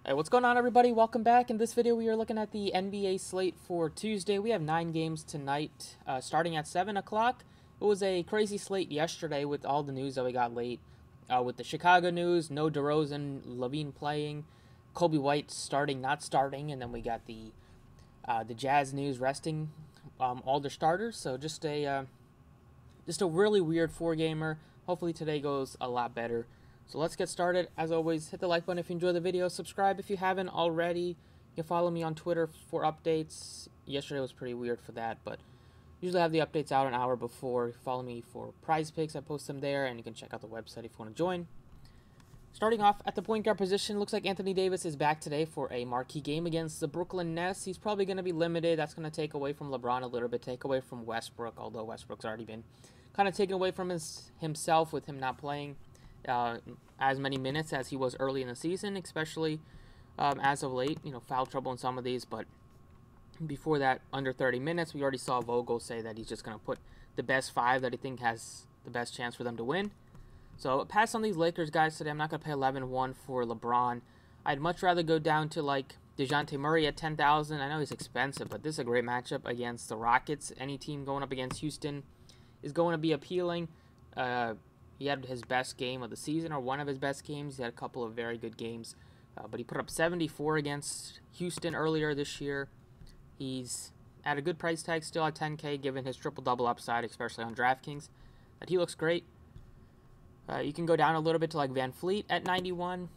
Hey, what's going on, everybody? Welcome back. In this video, we are looking at the NBA slate for Tuesday. We have 9 games tonight, starting at 7 o'clock. It was a crazy slate yesterday with all the news that we got late. With the Chicago news, no DeRozan, Levine playing, Kobe White starting, not starting, and then we got the Jazz news resting all their starters. So just a really weird 4-gamer. Hopefully today goes a lot better. So let's get started. As always, hit the like button if you enjoy the video. Subscribe if you haven't already. You can follow me on Twitter for updates. Yesterday was pretty weird for that, but usually I have the updates out an hour before. Follow me for prize picks. I post them there, and you can check out the website if you want to join. Starting off at the point guard position, looks like Anthony Davis is back today for a marquee game against the Brooklyn Nets. He's probably going to be limited. That's going to take away from LeBron a little bit, take away from Westbrook, although Westbrook's already been kind of taken away from himself with him not playing as many minutes as he was early in the season, especially as of late. Foul trouble in some of these, but before that, under 30 minutes, we already saw Vogel say that he's just going to put the best 5 that he thinks has the best chance for them to win. So pass on these Lakers guys today. I'm not going to pay 11-1 for LeBron. I'd much rather go down to like DeJounte Murray at 10,000. I know he's expensive, but this is a great matchup against the Rockets. Any team going up against Houston is going to be appealing. He had his best game of the season, or one of his best games. He had a couple of very good games, but he put up 74 against Houston earlier this year. He's at a good price tag, still at 10K, given his triple-double upside, especially on DraftKings. But he looks great. You can go down a little bit to like Van Fleet at 91.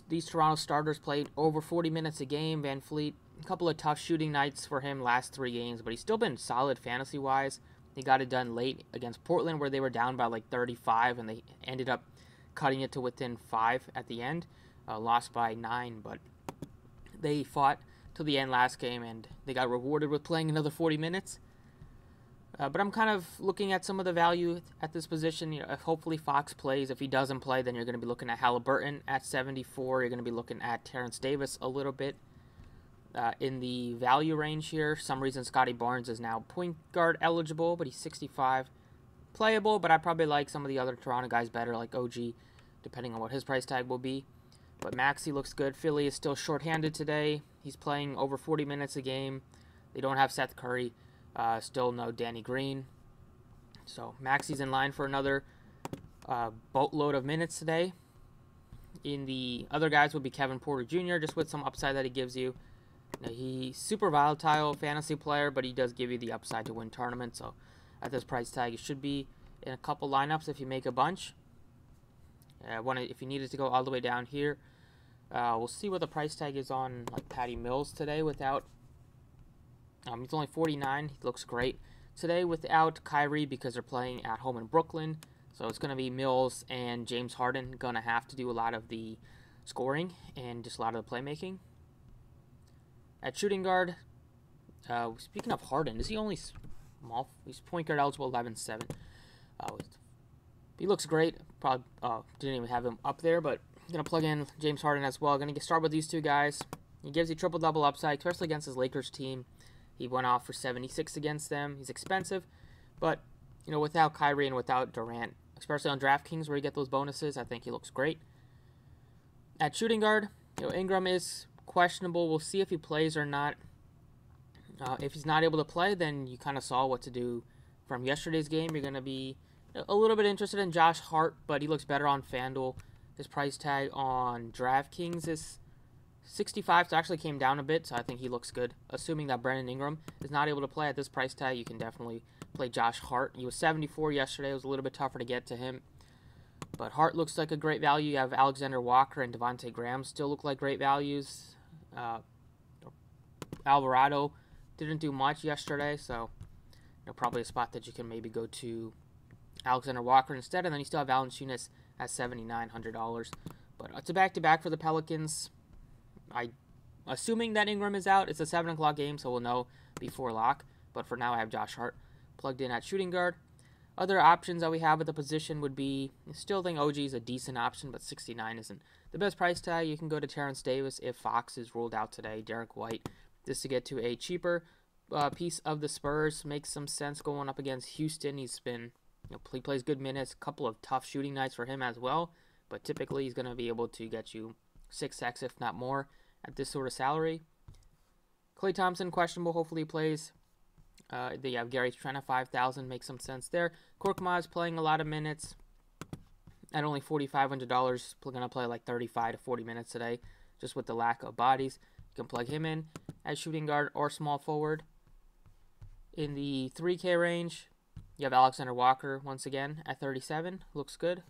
These Toronto starters played over 40 minutes a game. Van Fleet, a couple of tough shooting nights for him last 3 games, but he's still been solid fantasy-wise. He got it done late against Portland, where they were down by like 35, and they ended up cutting it to within 5 at the end. Lost by 9, but they fought till the end last game, and they got rewarded with playing another 40 minutes. But I'm kind of looking at some of the value at this position. If hopefully Fox plays. If he doesn't play, then you're going to be looking at Halliburton at 74. You're going to be looking at Terrence Davis a little bit. In the value range here, some reason Scotty Barnes is now point guard eligible, but he's 65. Playable, but I probably like some of the other Toronto guys better, like OG, depending on what his price tag will be. But Maxey looks good. Philly is still shorthanded today. He's playing over 40 minutes a game. They don't have Seth Curry. Still no Danny Green. So Maxey's in line for another boatload of minutes today. In the other guys would be Kevin Porter Jr., just with some upside that he gives you. Now, he's super volatile fantasy player, but he does give you the upside to win tournaments. So at this price tag, it should be in a couple lineups if you make a bunch. If you needed to go all the way down here, we'll see what the price tag is on like Patty Mills today without. He's only 49. He looks great today without Kyrie because they're playing at home in Brooklyn. So it's going to be Mills and James Harden going to have to do a lot of the scoring and just a lot of the playmaking. At shooting guard, speaking of Harden, is he only small? He's point guard eligible, 11-7. He looks great. Probably didn't even have him up there, but I'm going to plug in James Harden as well. Going to start with these two guys. He gives you triple-double upside, especially against his Lakers team. He went off for 76 against them. He's expensive, but without Kyrie and without Durant, especially on DraftKings where you get those bonuses, I think he looks great. At shooting guard, Ingram is questionable. We'll see if he plays or not. If he's not able to play, then you kind of saw what to do from yesterday's game. You're going to be a little bit interested in Josh Hart, but he looks better on FanDuel. His price tag on DraftKings is 65, so actually came down a bit, so I think he looks good. Assuming that Brandon Ingram is not able to play at this price tag, you can definitely play Josh Hart. He was 74 yesterday. It was a little bit tougher to get to him. But Hart looks like a great value. You have Alexander Walker and Devontae Graham still look like great values. Alvarado didn't do much yesterday, so probably a spot that you can maybe go to Alexander Walker instead, and then you still have Valanciunas at $7,900. But it's a back-to-back for the Pelicans. Assuming that Ingram is out, it's a 7 o'clock game, so we'll know before lock. But for now, I have Josh Hart plugged in at shooting guard. Other options that we have at the position would be, I still think OG is a decent option, but 69 isn't the best price tag. You can go to Terrence Davis if Fox is ruled out today. Derek White, just to get to a cheaper piece of the Spurs. Makes some sense going up against Houston. He's been, he plays good minutes. A couple of tough shooting nights for him as well, but typically he's going to be able to get you 6x if not more at this sort of salary. Klay Thompson, questionable. Hopefully he plays. They have Gary Trent at 5,000. Makes some sense there. Korkmaz playing a lot of minutes at only $4,500. Going to play like 35 to 40 minutes today, just with the lack of bodies. You can plug him in as shooting guard or small forward. In the 3K range, you have Alexander Walker once again at 37. Looks good.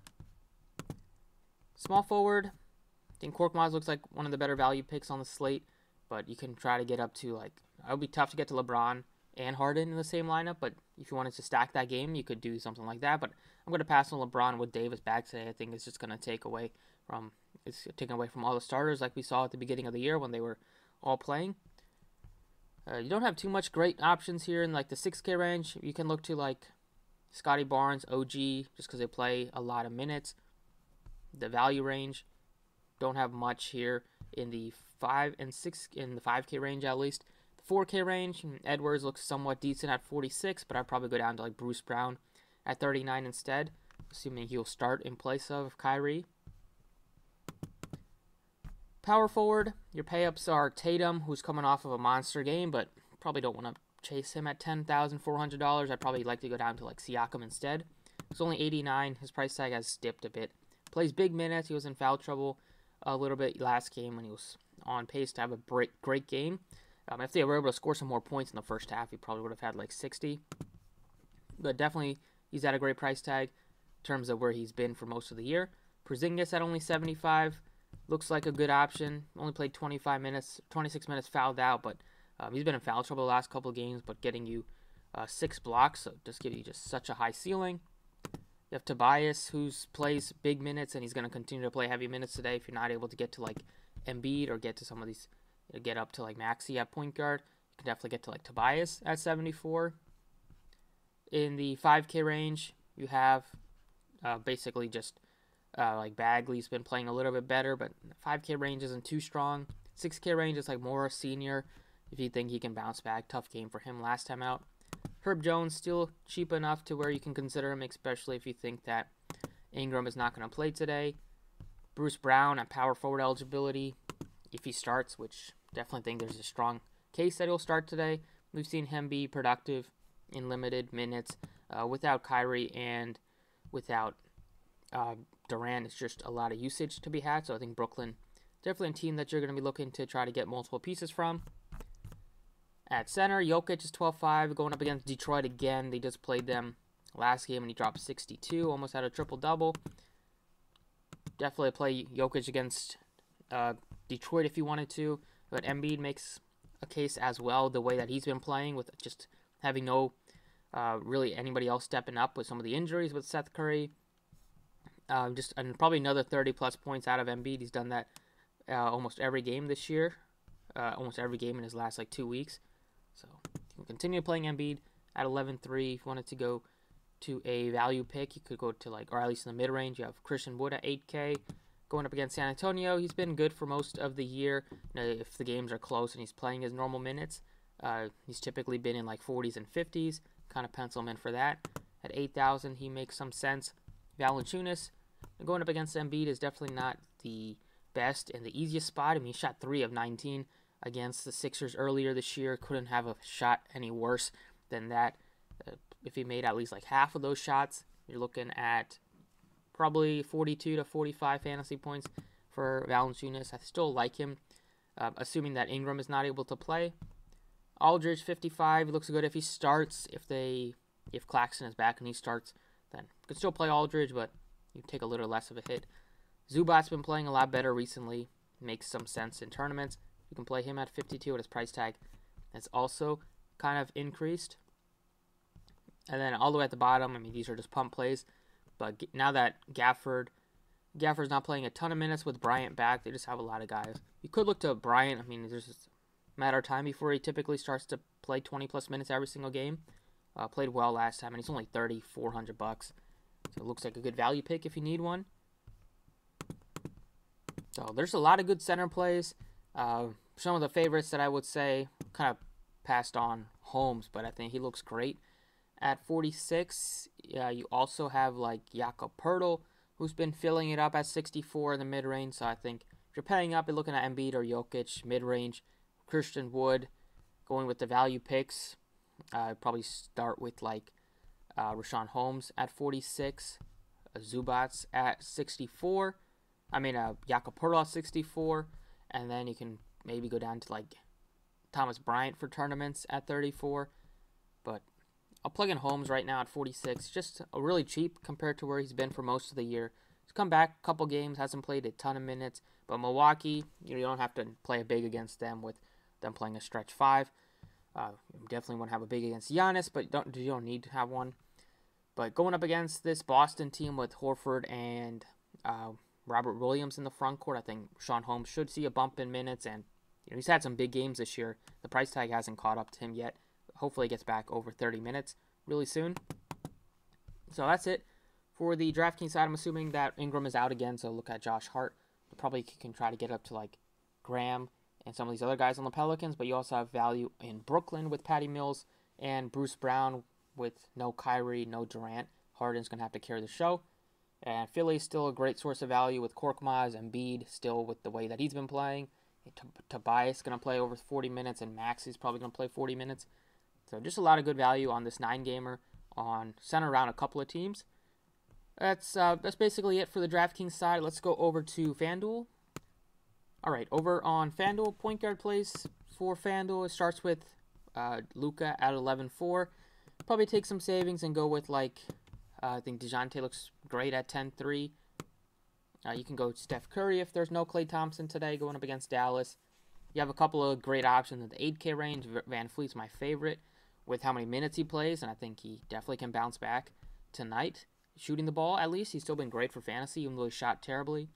Small forward, I think Korkmaz looks like one of the better value picks on the slate, but you can try to get up to like, it would be tough to get to LeBron and Harden in the same lineup, but if you wanted to stack that game, you could do something like that. But I'm going to pass on LeBron with Davis back today. I think it's just going to take away from all the starters like we saw at the beginning of the year when they were all playing. You don't have too much great options here in like the 6K range. You can look to like Scotty Barnes, OG, just because they play a lot of minutes. The value range, don't have much here in the 5 and 6 in the 5K range at least. The 4K range, Edwards looks somewhat decent at 46, but I'd probably go down to like Bruce Brown at 39 instead, assuming he'll start in place of Kyrie. Power forward, your pay-ups are Tatum, who's coming off of a monster game, but probably don't want to chase him at $10,400. I'd probably like to go down to like Siakam instead. It's only 89. His price tag has dipped a bit. Plays big minutes. He was in foul trouble a little bit last game when he was on pace to have a great game. If they were able to score some more points in the first half, he probably would have had like 60. But definitely, he's at a great price tag in terms of where he's been for most of the year. Porzingis at only 75. Looks like a good option. Only played 26 minutes fouled out, but he's been in foul trouble the last couple of games, but getting you 6 blocks, so just give you just such a high ceiling. You have Tobias, who plays big minutes, and he's going to continue to play heavy minutes today. If you're not able to get to like Embiid or get to some of these, get up to like Maxey at point guard, you can definitely get to like Tobias at 74. In the 5K range, you have basically just like Bagley's been playing a little bit better, but 5K range isn't too strong. 6K range is like more senior. If you think he can bounce back, tough game for him last time out. Herb Jones still cheap enough to where you can consider him, especially if you think that Ingram is not going to play today. Bruce Brown at power forward eligibility, if he starts, which definitely think there's a strong case that he'll start today. We've seen him be productive in limited minutes without Kyrie and without Durant. It's just a lot of usage to be had, so I think Brooklyn definitely a team that you're going to be looking to try to get multiple pieces from. At center, Jokic is 12.5, going up against Detroit again. They just played them last game and he dropped 62, almost had a triple-double. Definitely play Jokic against Detroit if you wanted to, but Embiid makes a case as well, the way that he's been playing with just having no really anybody else stepping up with some of the injuries with Seth Curry. And probably another 30-plus points out of Embiid. He's done that almost every game this year, almost every game in his last like 2 weeks. So you can continue playing Embiid at 11.3. If you wanted to go to a value pick, you could go to like, or at least in the mid-range, you have Christian Wood at 8K. Going up against San Antonio, he's been good for most of the year. You know, if the games are close and he's playing his normal minutes, he's typically been in like 40s and 50s. Kind of pencil him in for that. At 8,000, he makes some sense. Valanciunas, going up against Embiid is definitely not the best and the easiest spot. I mean, he shot 3 of 19 against the Sixers earlier this year. Couldn't have a shot any worse than that. If he made at least like half of those shots, you're looking at probably 42 to 45 fantasy points for Valanciunas. I still like him, assuming that Ingram is not able to play. Aldridge, 55. He looks good if he starts. If Claxton is back and he starts, then you can still play Aldridge, but you take a little less of a hit. Zubac's been playing a lot better recently. Makes some sense in tournaments. You can play him at 52 at his price tag. That's also kind of increased. And then all the way at the bottom, I mean, these are just pump plays. But now that Gafford's not playing a ton of minutes with Bryant back, they just have a lot of guys. You could look to Bryant. I mean, there's just a matter of time before he typically starts to play 20-plus minutes every single game. Played well last time, and he's only $3,400. So it looks like a good value pick if you need one. So there's a lot of good center plays. Some of the favorites that I would say kind of passed on Holmes, but I think he looks great. At 46, you also have like Jakob Poeltl, who's been filling it up at 64 in the mid-range, so I think If you're paying up, you're looking at Embiid or Jokic, mid-range. Christian Wood, going with the value picks. I'd probably start with like Rashawn Holmes at 46, Zubats at 64. Jakob Poeltl at 64, and then you can maybe go down to like Thomas Bryant for tournaments at 34. But I'll plug in Holmes right now at 46, just a really cheap compared to where he's been for most of the year. He's come back a couple games, hasn't played a ton of minutes, but Milwaukee, you don't have to play a big against them with them playing a stretch 5. You definitely want to have a big against Giannis, but you don't need to have one. But going up against this Boston team with Horford and Robert Williams in the front court, I think Sean Holmes should see a bump in minutes, and he's had some big games this year. The price tag hasn't caught up to him yet. Hopefully he gets back over 30 minutes really soon. So that's it for the DraftKings side. I'm assuming that Ingram is out again, so look at Josh Hart. You probably can try to get up to like Graham and some of these other guys on the Pelicans, but you also have value in Brooklyn with Patty Mills and Bruce Brown with no Kyrie, no Durant. Harden's going to have to carry the show. And Philly is still a great source of value with Korkmaz and Embiid still with the way that he's been playing. Tobias going to play over 40 minutes, and Maxi's probably going to play 40 minutes. So just a lot of good value on this 9-gamer on center around a couple of teams. That's basically it for the DraftKings side. Let's go over to FanDuel. All right, over on FanDuel, point guard plays for FanDuel. It starts with Luka at 11.4. Probably take some savings and go with I think DeJounte looks great at 10.3. You can go Steph Curry if there's no Klay Thompson today going up against Dallas. You have a couple of great options in the 8K range. Van Fleet's my favorite with how many minutes he plays, and I think he definitely can bounce back tonight. Shooting the ball, at least, he's still been great for fantasy, even though he shot terribly.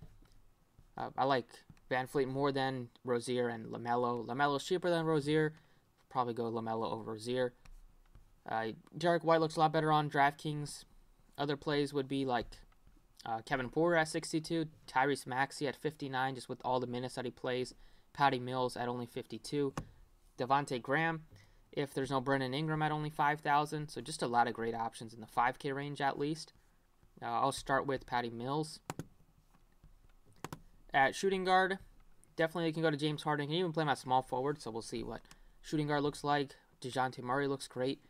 I like Van Fleet more than Rozier and LaMelo. LaMelo's cheaper than Rozier. Probably go LaMelo over Rozier. Derek White looks a lot better on DraftKings. Other plays would be like Kevin Porter at 62, Tyrese Maxey at 59, just with all the minutes that he plays. Patty Mills at only 52. Devontae Graham, if there's no Brennan Ingram, at only 5,000. So just a lot of great options in the 5K range at least. I'll start with Patty Mills. At shooting guard, definitely you can go to James Harden. You can even play him at small forward, so we'll see what shooting guard looks like. DeJounte Murray looks great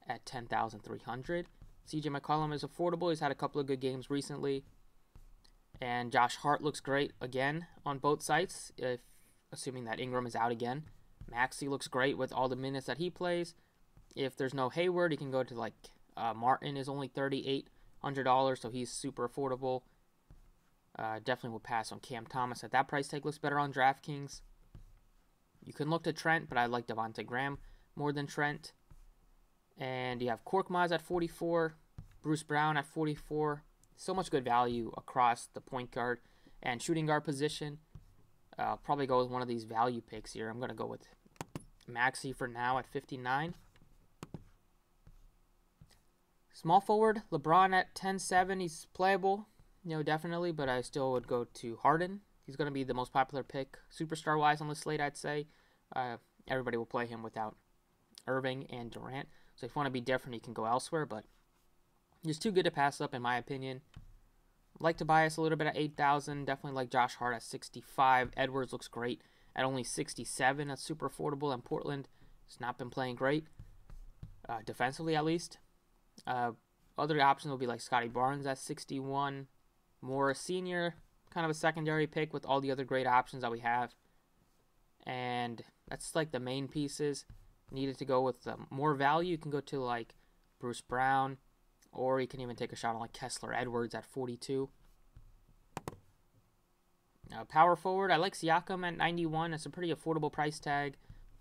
at 10,300. CJ McCollum is affordable. He's had a couple of good games recently. And Josh Hart looks great again on both sites, assuming that Ingram is out again. Maxey looks great with all the minutes that he plays. If there's no Hayward, you can go to Martin is only $3,800, so he's super affordable. Definitely will pass on Cam Thomas at that price tag. Looks better on DraftKings. You can look to Trent, but I like Devontae Graham more than Trent. And you have Korkmaz at 44, Bruce Brown at 44. So much good value across the point guard and shooting guard position. I'll probably go with one of these value picks here. I'm going to go with Maxey for now at 59. Small forward, LeBron at 10.7. He's playable, definitely, but I still would go to Harden. He's going to be the most popular pick, superstar-wise, on the slate, I'd say. Everybody will play him without Irving and Durant. So if you want to be different, you can go elsewhere, but he's too good to pass up, in my opinion. Like Tobias a little bit at 8,000. Definitely like Josh Hart at 65. Edwards looks great at only 67. That's super affordable. And Portland has not been playing great, defensively at least. Other options will be like Scotty Barnes at 61. Morris Sr., kind of a secondary pick with all the other great options that we have. And that's like the main pieces. Needed to go with more value, you can go to like Bruce Brown, or you can even take a shot on like Kessler Edwards at 42. Power forward, I like Siakam at 91. It's a pretty affordable price tag.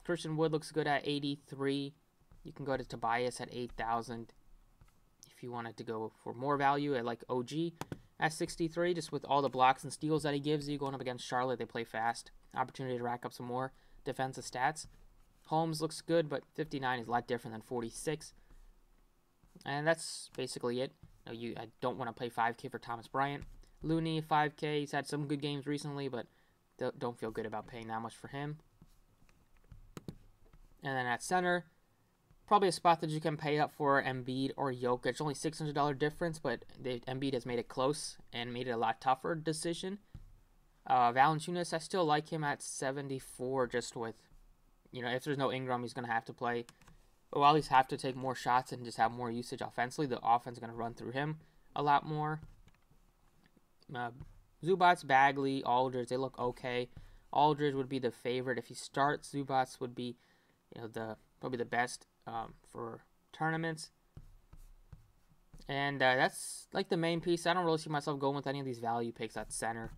Christian Wood looks good at 83. You can go to Tobias at 8,000. If you wanted to go for more value, I like OG at 63, just with all the blocks and steals that he gives you. Going up against Charlotte, they play fast. Opportunity to rack up some more defensive stats. Holmes looks good, but 59 is a lot different than 46. And that's basically it. I don't want to play 5K for Thomas Bryant. Looney, 5K. He's had some good games recently, but don't feel good about paying that much for him. And then at center, probably a spot that you can pay up for Embiid or Jokic. Only $600 difference, but Embiid has made it close and made it a lot tougher decision. Valanciunas, I still like him at 74 just with, if there's no Ingram, he's going to have to play. Or at least have to take more shots and just have more usage offensively. The offense is going to run through him a lot more. Zubats, Bagley, Aldridge, they look okay. Aldridge would be the favorite. If he starts, Zubats would be, probably the best for tournaments. And that's like the main piece. I don't really see myself going with any of these value picks at center.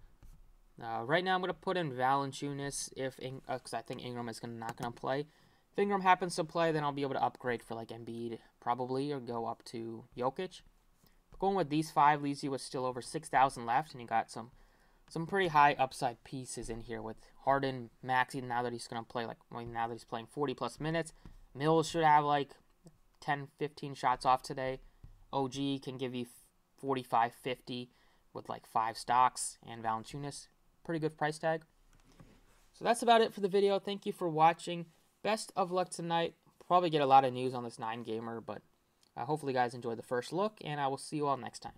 Right now, I'm going to put in Valanciunas because I think Ingram is not going to play. If Ingram happens to play, then I'll be able to upgrade for like Embiid probably, or go up to Jokic. Going with these 5 leaves you with still over 6,000 left, and you got some pretty high upside pieces in here with Harden, Maxey. Now that he's going to play now that he's playing 40+ minutes, Mills should have like 10-15 shots off today. OG can give you 45-50 with like 5 stocks, and Valanciunas, pretty good price tag. So that's about it for the video. Thank you for watching. Best of luck tonight. Probably get a lot of news on this 9-gamer, but hopefully you guys enjoyed the first look, and I will see you all next time.